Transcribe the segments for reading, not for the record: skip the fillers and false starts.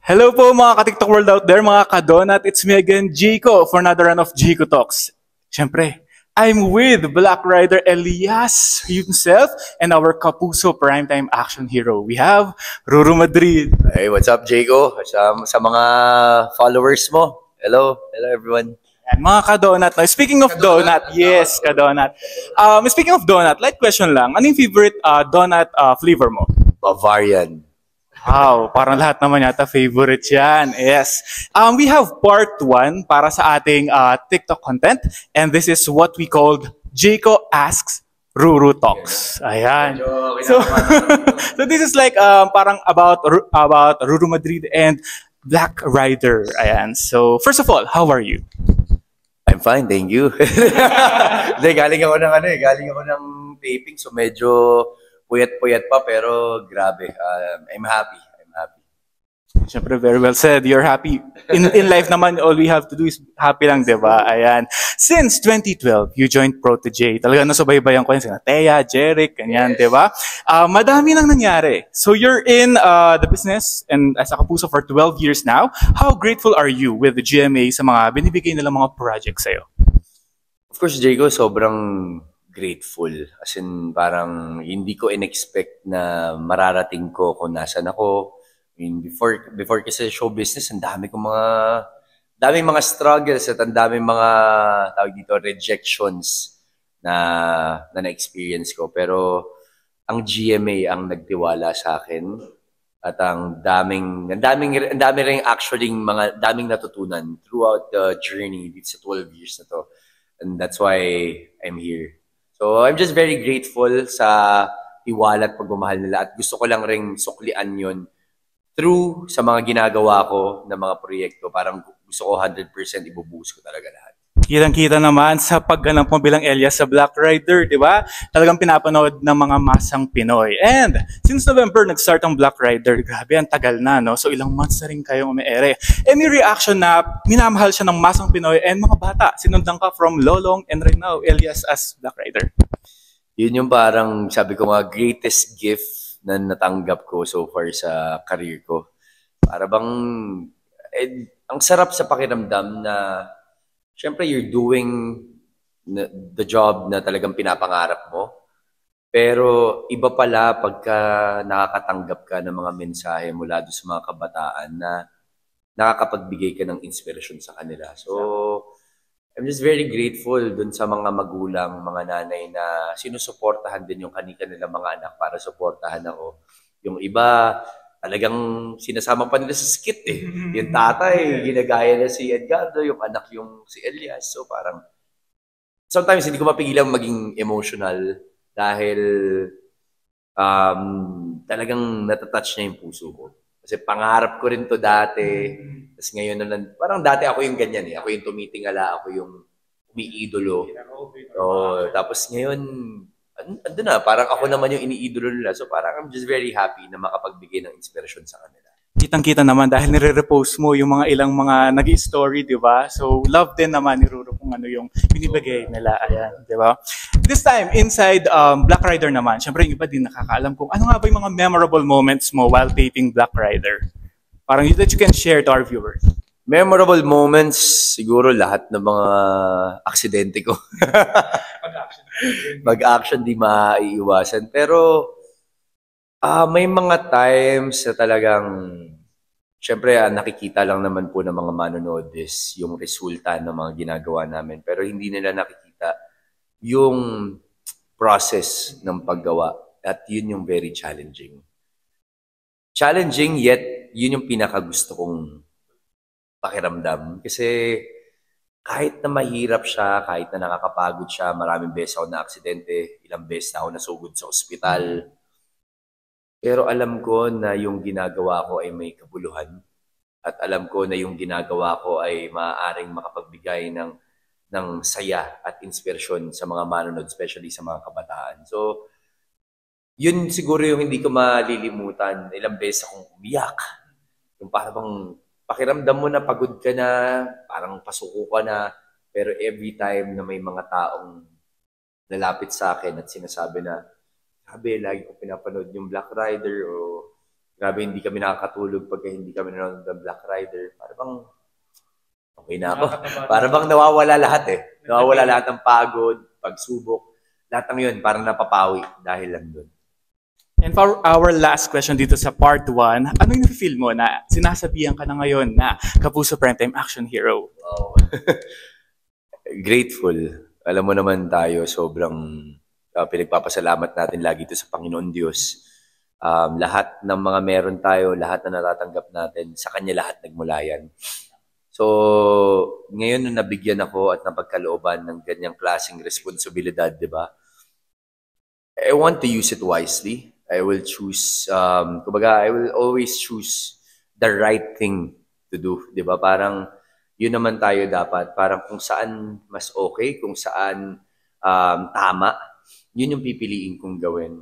Hello po mga ka-TikTok world out there, mga ka-donut. It's me again, Jico, for another run of Jico Talks. Siyempre, I'm with Black Rider Elias himself and our Kapuso primetime action hero. We have Ruru Madrid. Hey, what's up, Jago? Sa mga followers mo. Hello. Hello, everyone. And mga ka-donut. Now, speaking of donut, yes, ka-donut. Speaking of donut, light question lang. Ano yung favorite donut flavor mo? Bavarian. Wow, parang lahat naman yata favorite yan. Yes. We have part 1 para sa ating TikTok content. And this is what we called Jaco Asks Ruru Talks. Ayan. So, so this is like parang about Ruru Madrid and Black Rider. Ayan. So, first of all, how are you? I'm fine, thank you. Hindi, galing ako ng taping, so medyo puyat-puyat pa, pero grabe. I'm happy. Siyempre, very well said. You're happy. In life naman, all we have to do is happy lang, di ba? Ayan. Since 2012, you joined Protege. Talagang nasubaybayan ko yan. Sina Thea, Jeric, ganyan, di ba? Madami nang nangyari. So you're in the business and as a Kapuso for 12 years now. How grateful are you with the GMA sa mga binibigay nilang mga projects sa'yo? Of course, Jago, sobrang grateful. As in, parang hindi ko in-expect na mararating ko kung nasan ako. I mean, before kasi show business, daming mga struggles at ang daming mga tawag dito rejections na-experience ko. Pero ang GMA ang nagtiwala sa akin at ang dami ring actually daming natutunan throughout the journey dito sa 12 years na to. And that's why I'm here. So I'm just very grateful sa tiwala at pagmamahal nila at gusto ko lang ring suklian yun through sa mga ginagawa ko na mga proyekto. Parang gusto ko 100% ibubuhos ko talaga lahat. Kitang-kita naman sa pagganap mo bilang Elias sa Black Rider, di ba? Talagang pinapanood ng mga masang Pinoy. And since November nag-start ang Black Rider, grabe, ang tagal na, no? So ilang months na rin kayong umiere. Any reaction na minamahal siya ng masang Pinoy and mga bata? Sinundan ka from Lolong and right now, Elias as Black Rider. Yun yung parang, sabi ko nga, greatest gift na natanggap ko so far sa career ko. Para bang, ang sarap sa pakiramdam na syempre you're doing the job na talagang pinapangarap mo. Pero iba pala pagka nakakatanggap ka ng mga mensahe mula doon sa mga kabataan na nakakapagbigay ka ng inspirasyon sa kanila. So, I'm just very grateful dun sa mga magulang, mga nanay na sinusuportahan din yung kanilang mga anak para suportahan ako. Yung iba, talagang sinasama pa nila sa skit eh. Yung tatay, ginagaya na si Edgardo, yung anak yung si Elias. So parang, sometimes hindi ko mapigilang maging emotional dahil talagang natatouch na yung puso ko. Kasi pangarap ko rin to dati. Tapos ngayon na parang dati ako yung ganyan eh. Ako yung tumitingala, ako yung umiidolo. So, tapos ngayon, ando na, parang ako naman yung iniidolo nila. So parang I'm just very happy na makapagbigay ng inspirasyon sa kanila. Kitang-kita naman dahil nire-repost mo yung mga ilang mga nag-story, di ba? So, love din naman ni Ruru kung ano yung binibigay nila. Ayan, di ba? This time, inside Black Rider naman, syempre yung iba din nakakaalam kung ano nga ba yung mga memorable moments mo while taping Black Rider. Parang that you can share to our viewers. Memorable moments, siguro lahat ng mga aksidente ko. Mag-action di maiiwasan. Pero, may mga times na talagang, syempre nakikita lang naman po ng mga manonood is yung resulta ng mga ginagawa namin. Pero hindi nila nakikita yung process ng paggawa. At yun yung very challenging. Challenging yet, yun yung pinakagusto kong pakiramdam. Kasi kahit na mahirap siya, kahit na nakakapagod siya, maraming beses ako na aksidente, ilang beses na ako nasugod sa ospital. Pero alam ko na yung ginagawa ko ay may kabuluhan. At alam ko na yung ginagawa ko ay maaaring makapagbigay ng saya at inspirasyon sa mga manonood, especially sa mga kabataan. So, yun siguro yung hindi ko malilimutan. Ilang beses akong umiyak. Yung parang pakiramdam mo na pagod ka na, parang pasuko ka na. Pero every time na may mga taong lalapit sa akin at sinasabi na, sabi, lagi ko pinapanood yung Black Rider o Grabe, hindi kami nakakatulog pagka hindi kami nanonood ng Black Rider. Para bang, okay na ako. Para bang nawawala lahat eh. Nawawala lahat ng pagod, pagsubok. Lahat ng yun, parang napapawi dahil lang doon. And for our last question dito sa part 1, ano yung feel mo na sinasabihan ka na ngayon na Kapuso Primetime Action Hero? Wow. Grateful. Alam mo naman tayo, sobrang pinagpapasalamat natin lagi ito sa Panginoon Diyos. Lahat ng mga meron tayo, lahat na natatanggap natin, sa Kanya lahat nagmula yan. So, ngayon nung nabigyan ako at napagkalooban ng ganyang klaseng responsibilidad, di ba? I want to use it wisely. I will choose, kumbaga, I will always choose the right thing to do, di ba? Parang, yun naman tayo dapat. Parang kung saan mas okay, kung saan tama, yun yung pipiliin kong gawin.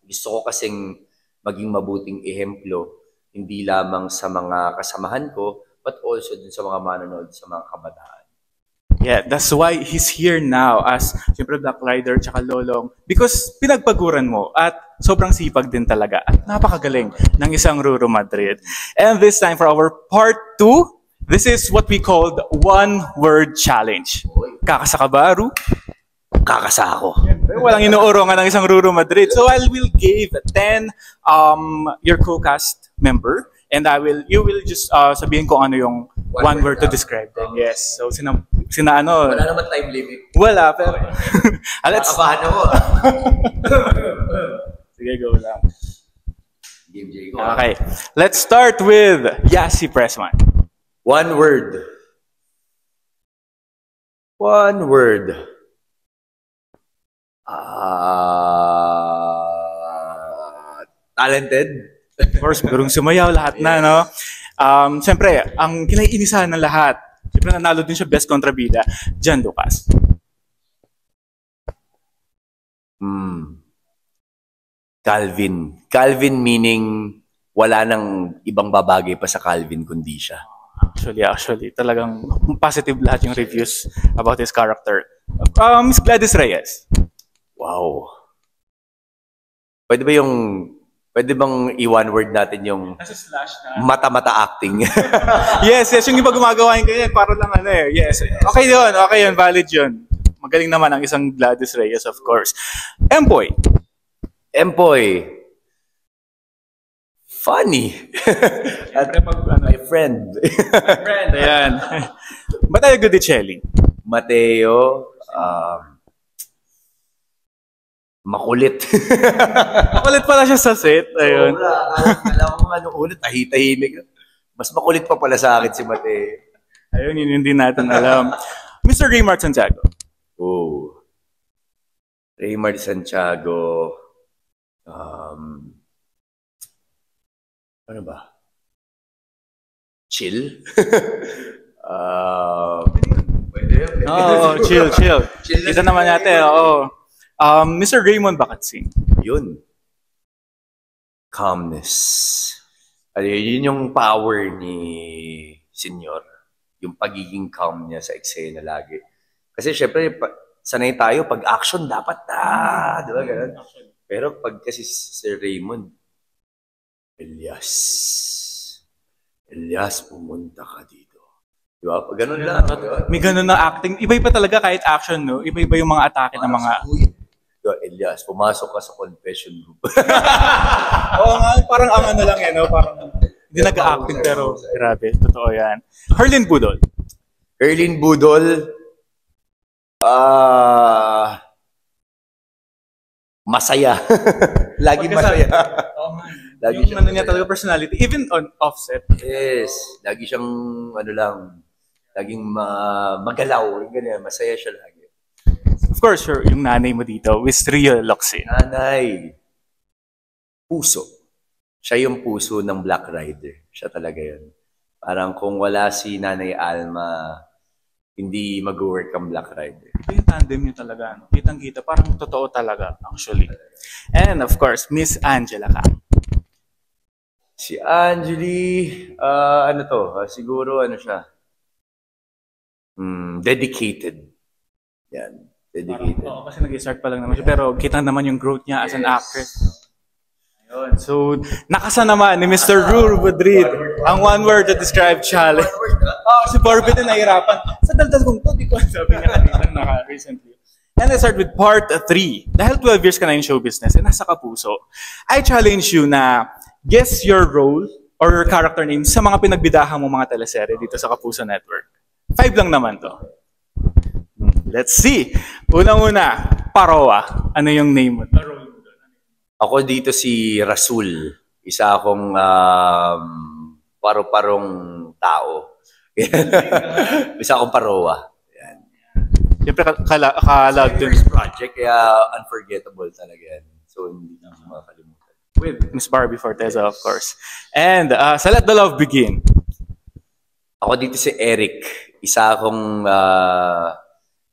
Gusto ko kasing maging mabuting ehemplo, hindi lamang sa mga kasamahan ko, but also dun sa mga manonood, sa mga kabataan. Yeah, that's why he's here now as siyempre Black Rider tsaka Lolong because pinagpaguran mo at sobrang sipag din talaga at napakagaling ng isang Ruru Madrid. And this time for our part 2, this is what we called one word challenge. Kakasa ka ba, Ru? Kakasa ako. Walang inuurongan ng isang Ruru Madrid. So I will give 10 your co-cast member and you will just sabihin ko ano yung one word to describe them. Yes. So sina ano? Wala naman time limit. Wala pero let's Nakabahan ako. Sige, go lang. Game J ko. Okay. Let's start with Yasi Pressman. One word. One word. Talented. Of course, marunong sumayaw lahat na, no? Siyempre, ang kinaiinisahan ng lahat, siyempre nanalo din siya Best Kontrabida, Jan Lucas. Calvin. Calvin meaning wala nang ibang babagay pa sa Calvin kundi siya. Actually, talagang positive lahat yung reviews about his character. Miss Gladys Reyes. Wow. Pwede bang i-one word natin yung mata-mata acting? yes, yung iba gumagawa yung ganyan, para lang ano eh. Yes, okay yun, valid yun. Magaling naman ang isang Gladys Reyes, of course. Empoy. Funny. At my friend. Ayan. Mateo Gudicelli. Mateo, makulit. Makulit pala siya sa set. Ayun. Alam ko ano ulit, tahimik. Mas makulit pa pala sa akin si Mateo. Ayun, yun hindi natin alam. Mr. Raymart Santiago. Oh. Raymart Santiago. Ano ba? Chill? Pwede. Oo, chill. Kita naman natin, oo. Mr. Raymond Bakatsing. Yun. Calmness. Yun yung power ni Senyor. Yung pagiging calm niya sa eksena lagi. Kasi syempre, sanay tayo, pag action dapat na. Di ba ganun? Pero pag kasi Sir Raymond, Elias, pumunta ka dito. Di ba? Pag ganun lang. Diba? May ganun na acting. Iba-iba talaga kahit action, no? Iba-iba yung mga atake ng mga... Elias, pumasok ka sa confession room. Oo nga, parang ang ano lang no? Parang hindi nag-acting pero grabe, totoo yan. Herlin Budol. Masaya. Lagi masaya. Lagi yung ano niya talaga personality, even on offset. Yes. Lagi siyang, laging magalaw. Ganyan, masaya siya lagi. Of course, sure, yung nanay mo dito, Miss Rio Locsin. Nanay. Puso. Siya yung puso ng Black Rider. Siya talaga yun. Parang kung wala si Nanay Alma, hindi mag-work ang Black Rider. Ito yung tandem niyo talaga. No? Kitang-kita. Parang totoo talaga, actually. And of course, Miss Angela Kang. Si Angeli, siguro siya? Dedicated. Yan. Dedicated. Oo, kasi nag-start pa lang naman siya. Pero kita naman yung growth niya as an actress. Yun. So, nakasa naman ni Mr. Rule Madrid ang one word to describe challenge. Si Barbie din nahirapan. Sa daldal kong to, di ko sabi niya kanina recently. And let's start with part 3. Dahil 12 years ka na in show business, nasa Kapuso, I challenge you na guess your role or your character name sa mga pinagbidahan mo mga teleserye dito sa Kapuso Network. 5 lang naman to. Let's see. Unang-una, Paroa. Ano yung name mo? Ako dito si Rasul. Isa akong paro-parong tao. Isa akong parowa. Yan. Siyempre, kalag din. First project, kaya unforgettable talaga yan. So, hindi na makakalimutan. With Miss Barbie Forteza, of course. And sa Let the Love Begin. Ako dito si Eric. Isa akong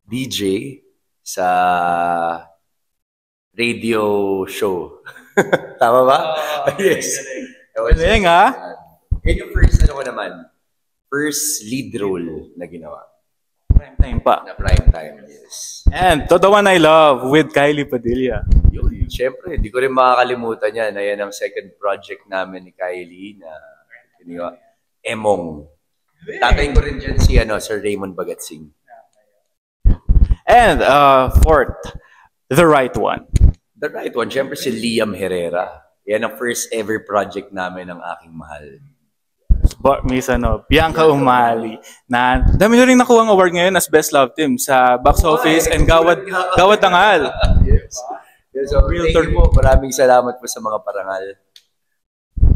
DJ sa radio show. Tama ba? Yes. Galing, ha? Yan yung first, ano ko naman, first lead role na ginawa. Prime time pa. Na prime time, yes. And To the One I Love with Kylie Padilla. Yun, syempre, di ko rin makakalimutan yan. Ayan ang second project namin ni Kylie na ginawa, Emong. Tatay ko rin dyan si Sir Raymond Bagatsing. And fourth, The Right One. The Right One, syempre si Liam Herrera. Yan ang first ever project namin ng aking mahal. Miss Bianca Umali. Na dami na rin nakuha ang award ngayon as Best Love Team sa box office and Gawad Tangal. Yes. So, Real thank you po. Maraming salamat po sa mga parangal.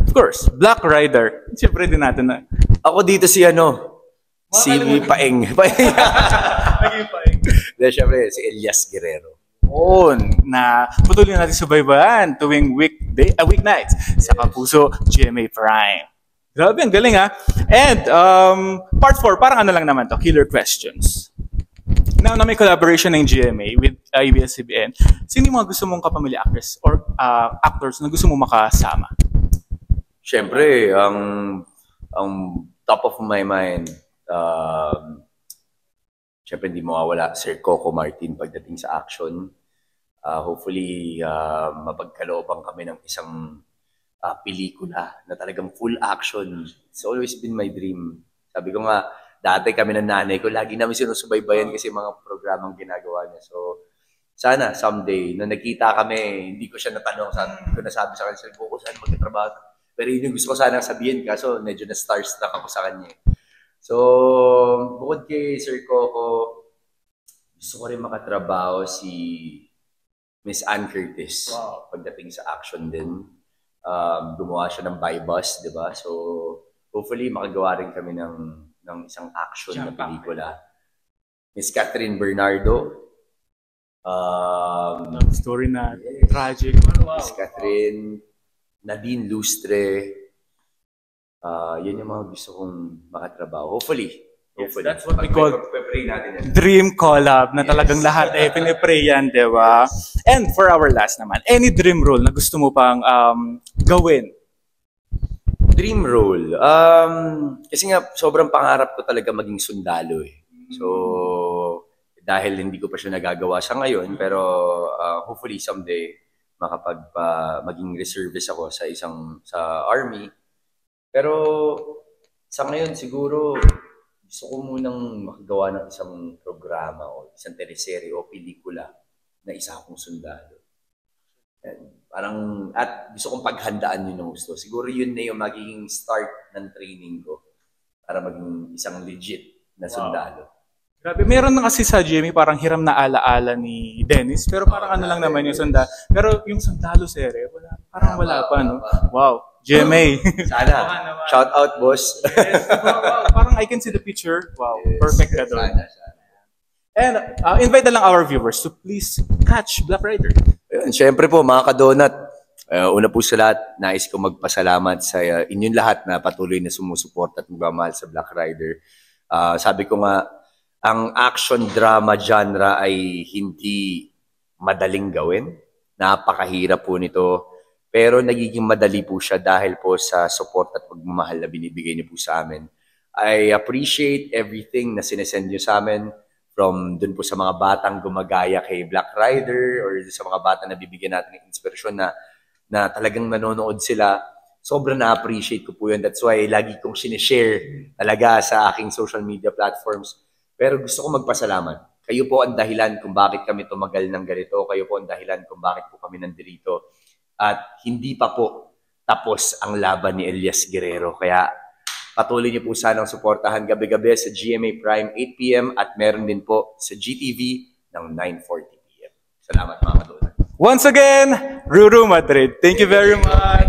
Of course, Black Rider. Siyempre din natin na. Ako dito si si Paeng. Naging Paeng. Siyempre, si Elias Guerrero. Na patuloy natin subaybayan tuwing weeknights sa Kapuso GMA Prime. Grabe, ang galing ha. And part 4, parang ano lang naman to, killer questions. Now na may collaboration ng GMA with ABS-CBN, sino yung mga gusto mong kapamilya actress or actors na gusto mong makasama? Siyempre, ang top of my mind, siyempre hindi mawawala Sir Coco Martin pagdating sa action. Hopefully, mapagkalooban kami ng isang pelikula na talagang full action. It's always been my dream. Sabi ko nga, dati kami ng nanay ko, lagi namin sinusubaybayan kasi mga programang ginagawa niya. So, sana someday, nung nagkita kami, hindi ko siya natanong, hindi ko nasabi sa kanya, Sir Coco, saan magkatrabaho? Pero yun yung gusto ko sana sabihin, kaso medyo na starstruck ako sa kanya. So, bukod kay Sir Coco, gusto ko rin makatrabaho si Miss Ann Curtis. Wow. Pagdating sa action din. Gumawa siya ng By Bus, di ba? So, hopefully, makagawa rin kami ng isang action na pelikula. Miss Catherine Bernardo. Love story na tragic. Miss Catherine. Nadine Lustre. Yan yung mga gusto kong makatrabaho. Hopefully. That's what we call dream collab na talagang lahat pinipray yan, di ba? And for our last naman, any dream role na gusto mo pang gawin? Dream role? Kasi nga, sobrang pangarap ko talaga maging sundalo eh. So, dahil hindi ko pa siya nagagawa sa ngayon, pero hopefully someday maging reservist ako sa army. Pero sa ngayon siguro gusto ko munang makagawa ng isang programa o isang teleserye o pelikula na isa akong sundalo. At gusto kong paghandaan yun ng gusto. Siguro yun na yung magiging start ng training ko para maging isang legit na sundalo. Grabe, meron na kasi sa GMA parang hiram na alaala ni Dennis, pero parang ano lang naman yung sundalo. Pero yung sundalo serye, parang wala pa, no? Wow. GMA. Sana. Shout out, boss. Yes. Wow. Parang I can see the picture. Wow. Yes. Perfect ka doon. Sana. And invite na lang our viewers to please catch Black Rider. Ayun, syempre po, mga kadonat, una po sa lahat, nais ko magpasalamat sa inyong lahat na patuloy na sumusuporta at magmamahal sa Black Rider. Sabi ko nga, ang action drama genre ay hindi madaling gawin. Napakahirap po nito. Pero nagiging madali po siya dahil po sa support at pagmamahal na binibigay niyo po sa amin. I appreciate everything na sinesend niyo sa amin, from dun po sa mga batang gumagaya kay Black Rider or sa mga batang na bibigyan natin ng inspirasyon na na talagang nanonood sila. Sobrang na-appreciate ko po yun. That's why lagi kong sinishare talaga sa aking social media platforms. Pero gusto ko magpasalamat. Kayo po ang dahilan kung bakit kami tumagal ng ganito. Kayo po ang dahilan kung bakit po kami nandito. At hindi pa po tapos ang laban ni Elias Guerrero. Kaya patuloy niyo po sanang suportahan gabi-gabi sa GMA Prime 8 p.m. at meron din po sa GTV ng 9:40 p.m. Salamat mga kadulan. Once again, Ruru Madrid. Thank you very much.